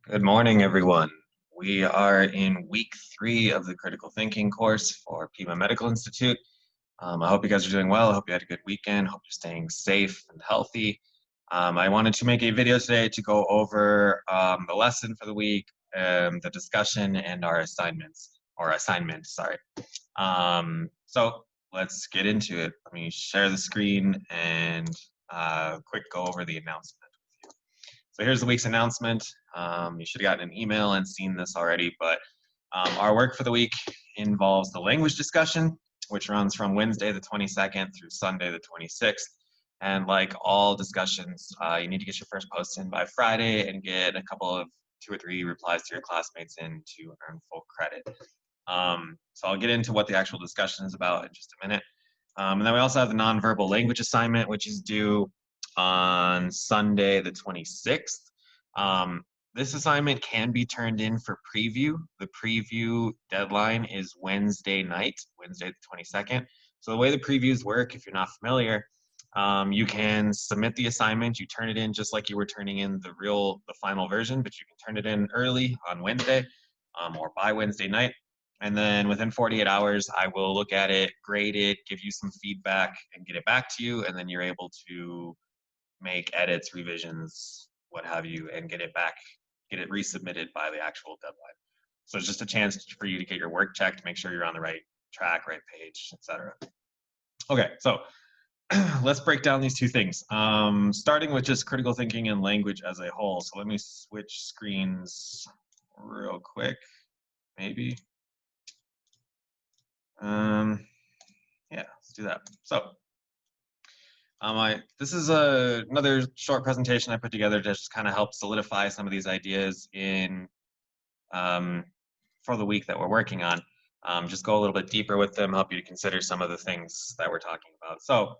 Good morning, everyone. We are in week 3 of the critical thinking course for Pima Medical Institute. I hope you guys are doing well. I hope you had a good weekend. Hope you're staying safe and healthy. I wanted to make a video today to go over the lesson for the week, the discussion, and our assignments, or assignment, sorry. So let's get into it. Let me share the screen and quick go over the announcement. So here's the week's announcement. You should have gotten an email and seen this already, but our work for the week involves the language discussion, which runs from Wednesday the 22nd through Sunday the 26th. And like all discussions, you need to get your first post in by Friday and get a couple of 2 or 3 replies to your classmates in to earn full credit. So I'll get into what the actual discussion is about in just a minute. And then we also have the nonverbal language assignment, which is due on Sunday the 26th. This assignment can be turned in for preview. The preview deadline is Wednesday night, Wednesday the 22nd. So the way the previews work, if you're not familiar, you can submit the assignment, you turn it in just like you were turning in the final version, but you can turn it in early on Wednesday or by Wednesday night. And then within 48 hours, I will look at it, grade it, give you some feedback, and get it back to you. And then you're able to make edits, revisions, what have you, and get it back, get it resubmitted by the actual deadline. So it's just a chance for you to get your work checked, make sure you're on the right track, right page, etc. Okay, so let's break down these two things. Starting with just critical thinking and language as a whole. So let me switch screens real quick, maybe. Yeah, let's do that. So this is another short presentation I put together to just kind of help solidify some of these ideas in for the week that we're working on. Just go a little bit deeper with them, help you to consider some of the things that we're talking about. So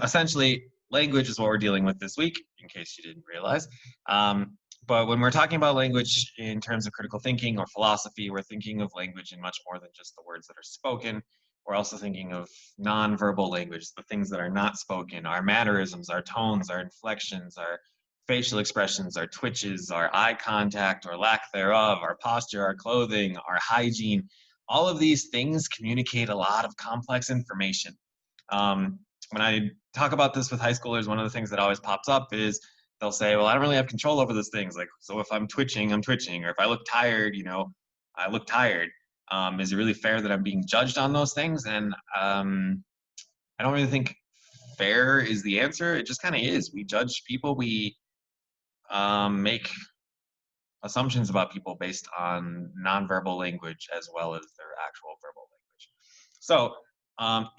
essentially, language is what we're dealing with this week, in case you didn't realize. But when we're talking about language in terms of critical thinking or philosophy, we're thinking of language in much more than just the words that are spoken. We're also thinking of nonverbal language, the things that are not spoken, our mannerisms, our tones, our inflections, our facial expressions, our twitches, our eye contact or lack thereof, our posture, our clothing, our hygiene. All of these things communicate a lot of complex information. When I talk about this with high schoolers, one of the things that always pops up is they'll say, well, I don't really have control over those things. Like, so if I'm twitching, I'm twitching. Or if I look tired, I look tired. Is it really fair that I'm being judged on those things? And I don't really think fair is the answer. It just kind of is. We judge people. We make assumptions about people based on nonverbal language as well as their actual verbal language. So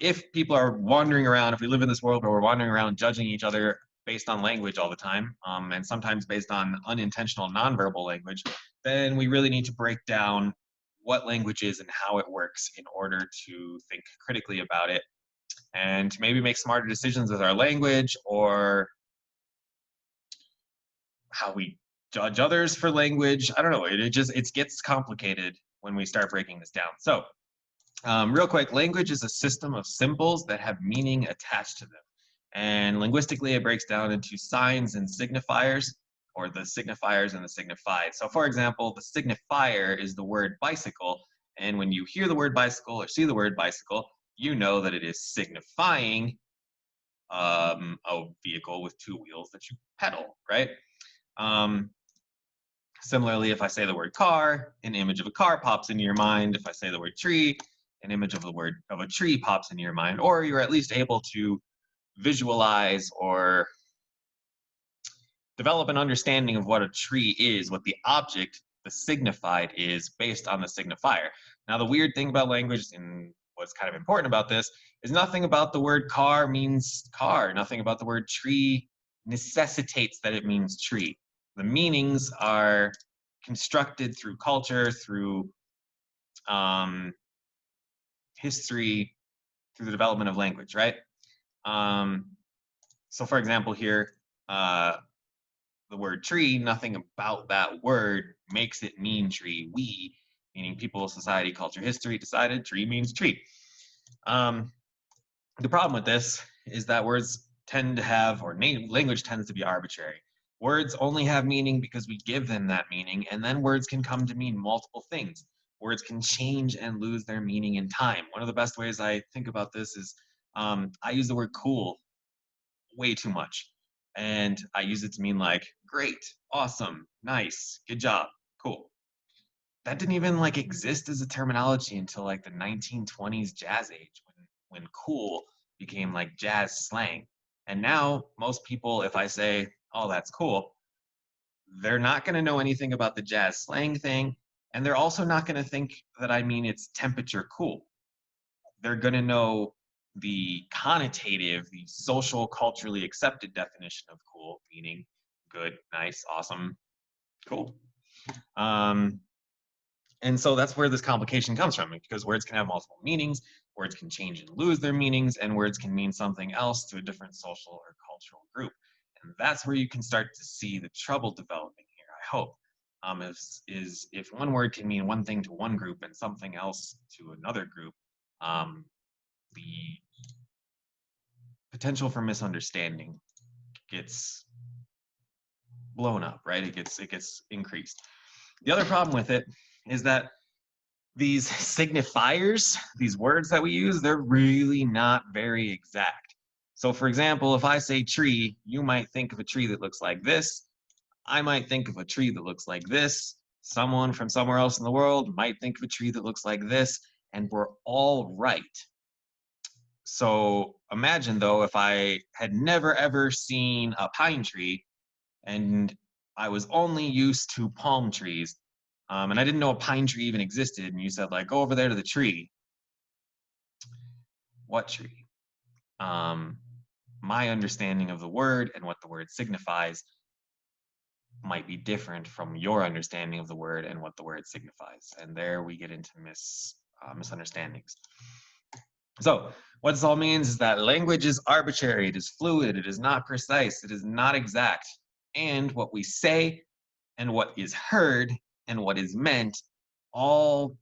if people are wandering around, if we live in this world where we're wandering around judging each other based on language all the time, and sometimes based on unintentional nonverbal language, then we really need to break down what language is and how it works in order to think critically about it and to maybe make smarter decisions with our language or how we judge others for language. I don't know. It gets complicated when we start breaking this down. So real quick, language is a system of symbols that have meaning attached to them. And linguistically, it breaks down into signs and signifiers, or the signifiers and the signified. So for example, the signifier is the word bicycle. And when you hear the word bicycle or see the word bicycle, you know that it is signifying a vehicle with 2 wheels that you pedal, right? Similarly, if I say the word car, an image of a car pops into your mind. If I say the word tree, an image of a tree pops into your mind, or you're at least able to visualize or develop an understanding of what a tree is, what the object, the signified is based on the signifier. Now, the weird thing about language and what's kind of important about this is nothing about the word car means car. Nothing about the word tree necessitates that it means tree. The meanings are constructed through culture, through history, through the development of language, right? So for example here, the word tree, nothing about that word makes it mean tree. We, meaning people, society, culture, history, decided tree means tree. The problem with this is that words tend to have, or language tends to be arbitrary. Words only have meaning because we give them that meaning, and then words can come to mean multiple things. Words can change and lose their meaning in time. One of the best ways I think about this is I use the word cool way too much. And I use it to mean like great, awesome, nice, good job, cool. That didn't even like exist as a terminology until like the 1920s jazz age when cool became like jazz slang. And now most people, if I say, oh, that's cool, they're not going to know anything about the jazz slang thing. And they're also not going to think that I mean it's temperature cool. They're going to know the connotative, the social, culturally accepted definition of cool, meaning good, nice, awesome, cool. Um, and so that's where this complication comes from, because words can have multiple meanings, words can change and lose their meanings, and words can mean something else to a different social or cultural group. And that's where you can start to see the trouble developing here, I hope. Is if one word can mean one thing to one group and something else to another group, the potential for misunderstanding gets blown up, right? It gets increased. The other problem with it is that these signifiers, these words that we use, they're really not very exact. So for example, if I say tree, you might think of a tree that looks like this. I might think of a tree that looks like this. Someone from somewhere else in the world might think of a tree that looks like this, and we're all right. So imagine though, if I had never ever seen a pine tree and I was only used to palm trees, and I didn't know a pine tree even existed, and you said like, go over there to the tree. What tree? My understanding of the word and what the word signifies might be different from your understanding of the word and what the word signifies. And there we get into misunderstandings. So what this all means is that language is arbitrary, it is fluid, it is not precise, it is not exact. And what we say and what is heard and what is meant all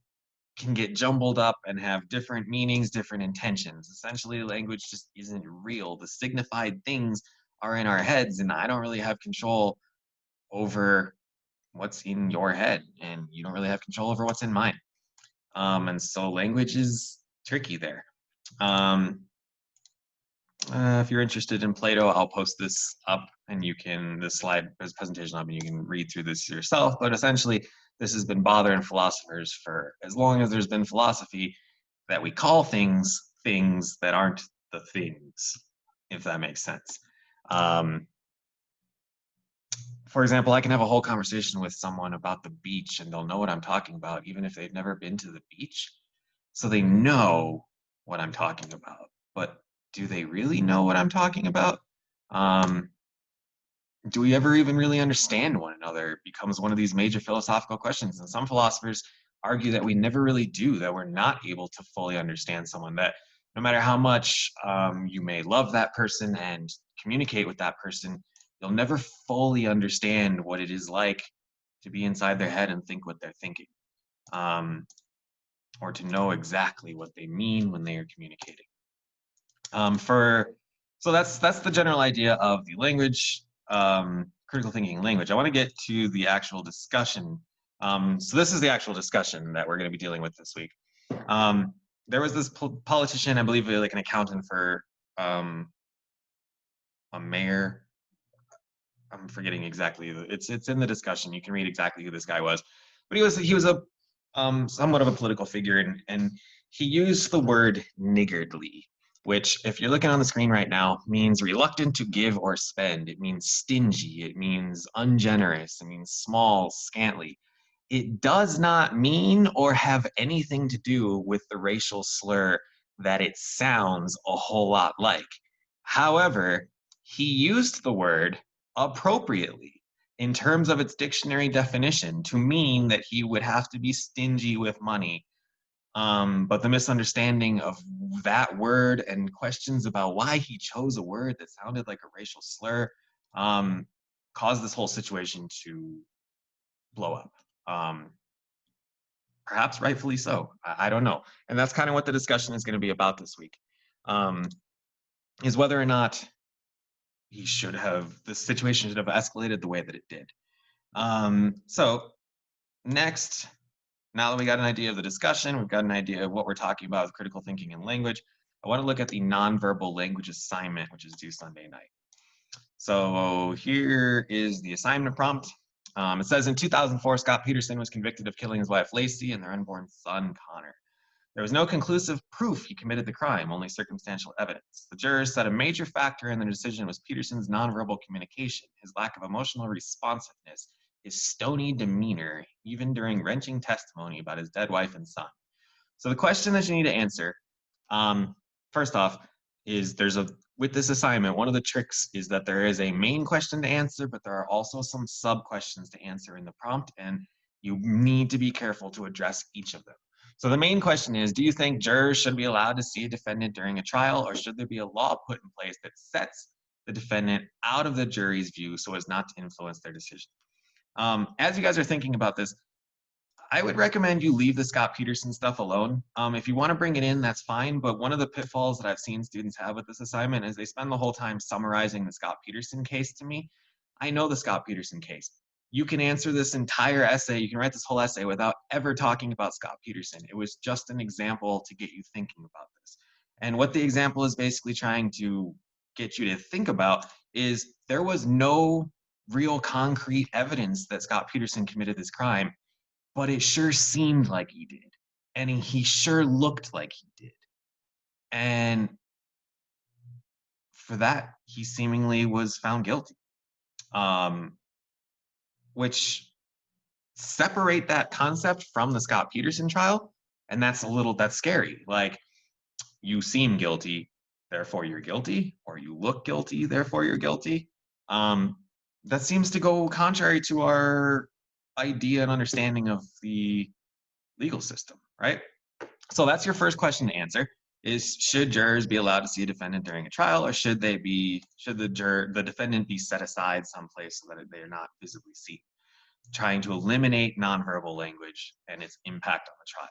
can get jumbled up and have different meanings, different intentions. Essentially, language just isn't real. The signified things are in our heads, and I don't really have control over what's in your head, and you don't really have control over what's in mine. And so language is tricky there. If you're interested in Plato, I'll post this up and you can, this slide, this presentation up, and you can read through this yourself. But essentially, this has been bothering philosophers for as long as there's been philosophy, that we call things things that aren't the things, if that makes sense. For example, I can have a whole conversation with someone about the beach and they'll know what I'm talking about, even if they've never been to the beach. So they know what I'm talking about. But do they really know what I'm talking about? Do we ever even really understand one another? It becomes one of these major philosophical questions. And some philosophers argue that we never really do, that we're not able to fully understand someone, that no matter how much you may love that person and communicate with that person, you'll never fully understand what it is like to be inside their head and think what they're thinking, or to know exactly what they mean when they are communicating. So that's the general idea of the language, critical thinking language. I want to get to the actual discussion. So this is the actual discussion that we're going to be dealing with this week. There was this politician, I believe, like an accountant for a mayor. I'm forgetting exactly. It's in the discussion. You can read exactly who this guy was, but he was a somewhat of a political figure, and he used the word niggardly, which, if you're looking on the screen right now, means reluctant to give or spend. It means stingy. It means ungenerous. It means small, scantly. It does not mean or have anything to do with the racial slur that it sounds a whole lot like. However, he used the word appropriately in terms of its dictionary definition to mean that he would have to be stingy with money. But the misunderstanding of that word and questions about why he chose a word that sounded like a racial slur caused this whole situation to blow up. Perhaps rightfully so. I don't know. And that's kind of what the discussion is going to be about this week, is whether or not the situation should have escalated the way that it did. So next, now that we got an idea of the discussion, we've got an idea of what we're talking about with critical thinking and language, I want to look at the nonverbal language assignment, which is due Sunday night. So here is the assignment prompt. It says in 2004, Scott Peterson was convicted of killing his wife Lacey and their unborn son Connor. There was no conclusive proof he committed the crime, only circumstantial evidence. The jurors said a major factor in the decision was Peterson's nonverbal communication, his lack of emotional responsiveness, his stony demeanor, even during wrenching testimony about his dead wife and son. So the question that you need to answer, first off, is with this assignment, one of the tricks is that there is a main question to answer, but there are also some sub questions to answer in the prompt, and you need to be careful to address each of them. So the main question is, do you think jurors should be allowed to see a defendant during a trial, or should there be a law put in place that sets the defendant out of the jury's view so as not to influence their decision? As you guys are thinking about this, I would recommend you leave the Scott Peterson stuff alone. If you want to bring it in, that's fine. But one of the pitfalls that I've seen students have with this assignment is they spend the whole time summarizing the Scott Peterson case to me. I know the Scott Peterson case. You can answer this entire essay, you can write this whole essay without ever talking about Scott Peterson. It was just an example to get you thinking about this. And what the example is basically trying to get you to think about is there was no real concrete evidence that Scott Peterson committed this crime, but it sure seemed like he did. And he sure looked like he did. And for that, he seemingly was found guilty. Which separate that concept from the Scott Peterson trial, and that's scary. Like, you seem guilty, therefore you're guilty, or you look guilty, therefore you're guilty. That seems to go contrary to our idea and understanding of the legal system, right? So that's your first question to answer, is should jurors be allowed to see a defendant during a trial, or should the defendant be set aside someplace so that they are not visibly seen? Trying to eliminate nonverbal language and its impact on the trial.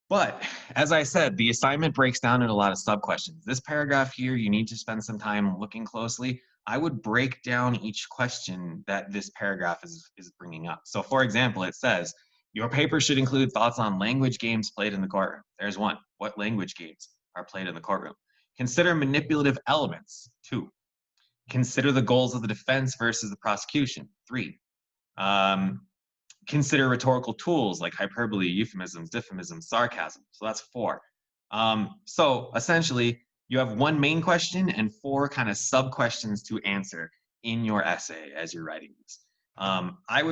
But as I said, the assignment breaks down in a lot of sub-questions. This paragraph here, you need to spend some time looking closely. I would break down each question that this paragraph is bringing up. So for example, it says, your paper should include thoughts on language games played in the courtroom. There's one. What language games are played in the courtroom? Consider manipulative elements. 2. Consider the goals of the defense versus the prosecution. 3. Consider rhetorical tools like hyperbole, euphemisms, diffemisms, sarcasm. So that's 4. So essentially, you have one main question and 4 kind of sub questions to answer in your essay as you're writing this. I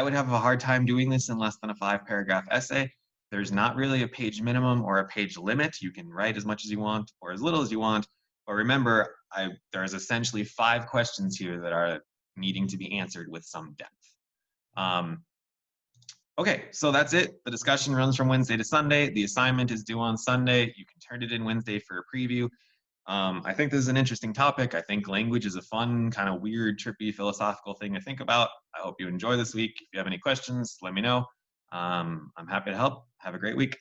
would have a hard time doing this in less than a 5-paragraph essay. There's not really a page minimum or a page limit. You can write as much as you want or as little as you want. But remember, there's essentially 5 questions here that are needing to be answered with some depth. Okay, so that's it. The discussion runs from Wednesday to Sunday. The assignment is due on Sunday. You can turn it in Wednesday for a preview. I think this is an interesting topic. I think language is a fun, kind of weird, trippy, philosophical thing to think about. I hope you enjoy this week. If you have any questions, let me know. I'm happy to help. Have a great week.